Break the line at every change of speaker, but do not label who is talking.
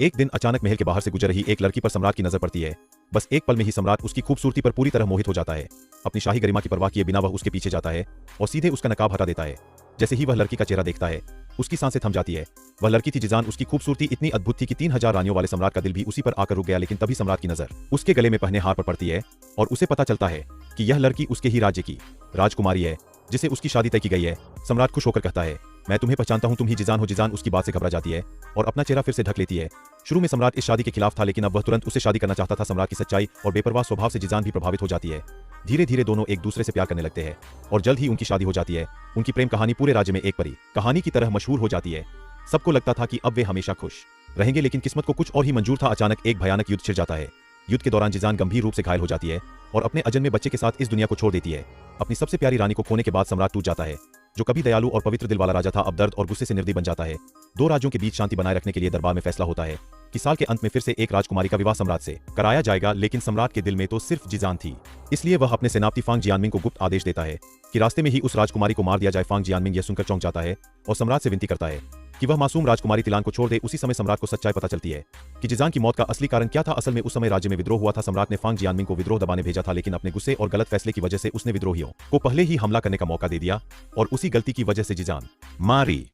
एक दिन अचानक महल के बाहर से गुजर रही एक लड़की पर सम्राट की नजर पड़ती है। बस एक पल में ही सम्राट उसकी खूबसूरती पर पूरी तरह मोहित हो जाता है। अपनी शाही गरिमा की परवाह किए बिना वह उसके पीछे जाता है और सीधे उसका नकाब हटा देता है। जैसे ही वह लड़की का चेहरा देखता है, उसकी सांसें थम जाती है। वह लड़की थी जिजान। उसकी खूबसूरती इतनी अद्भुत थी कि 3000 रानियों वाले सम्राट का दिल भी उसी पर आकर रुक गया। लेकिन तभी सम्राट की नजर उसके गले में पहने हार पर पड़ती है और उसे पता चलता है कि यह लड़की उसके ही राज्य की राजकुमारी है, जिसे उसकी शादी तय की गई है। सम्राट खुश होकर कहता है, मैं तुम्हें पहचानता हूं, तुम ही जिजान हो। जिजान उसकी बात से घबरा जाती है और अपना चेहरा फिर से ढक लेती है। शुरू में सम्राट इस शादी के खिलाफ था, लेकिन अब वह तुरंत उससे शादी करना चाहता था। सम्राट की सच्चाई और बेपरवाह स्वभाव से जिजान भी प्रभावित हो जाती है। धीरे धीरे दोनों एक दूसरे से प्यार करने लगते हैं और जल्द ही उनकी शादी हो जाती है। उनकी प्रेम कहानी पूरे राज्य में एक परी कहानी की तरह मशहूर हो जाती है। सबको लगता था कि अब वे हमेशा खुश रहेंगे, लेकिन किस्मत को कुछ और ही मंजूर था। अचानक एक भयानक युद्ध छिड़ जाता है। युद्ध के दौरान जिजान गंभीर रूप से घायल हो जाती है और अपने अजन्मे बच्चे के साथ इस दुनिया को छोड़ देती है। अपनी सबसे प्यारी रानी को खोने के बाद सम्राट टूट जाता है। जो कभी दयालु और पवित्र दिल वाला राजा था, अब दर्द और गुस्से से निर्दयी बन जाता है। दो राज्यों के बीच शांति बनाए रखने के लिए दरबार में फैसला होता है कि साल के अंत में फिर से एक राजकुमारी का विवाह सम्राट से कराया जाएगा। लेकिन सम्राट के दिल में तो सिर्फ जिजान थी, इसलिए वह अपने सेनापति फांग जियानमिंग को गुप्त आदेश देता है कि रास्ते में ही उस राजकुमारी को मार दिया जाए। फांग जियानमिंग यह सुनकर चौंक जाता है और सम्राट से विनती करता है कि वह मासूम राजकुमारी तिलान को छोड़ दे। उसी समय सम्राट को सच्चाई पता चलती है कि जिजान की मौत का असली कारण क्या था। असल में उस समय राज्य में विद्रोह हुआ था। सम्राट ने फांग जियानमिंग को विद्रोह दबाने भेजा था, लेकिन अपने गुस्से और गलत फैसले की वजह से उसने विद्रोहियों को पहले ही हमला करने का मौका दे दिया और उसी गलती की वजह से जिजान मारी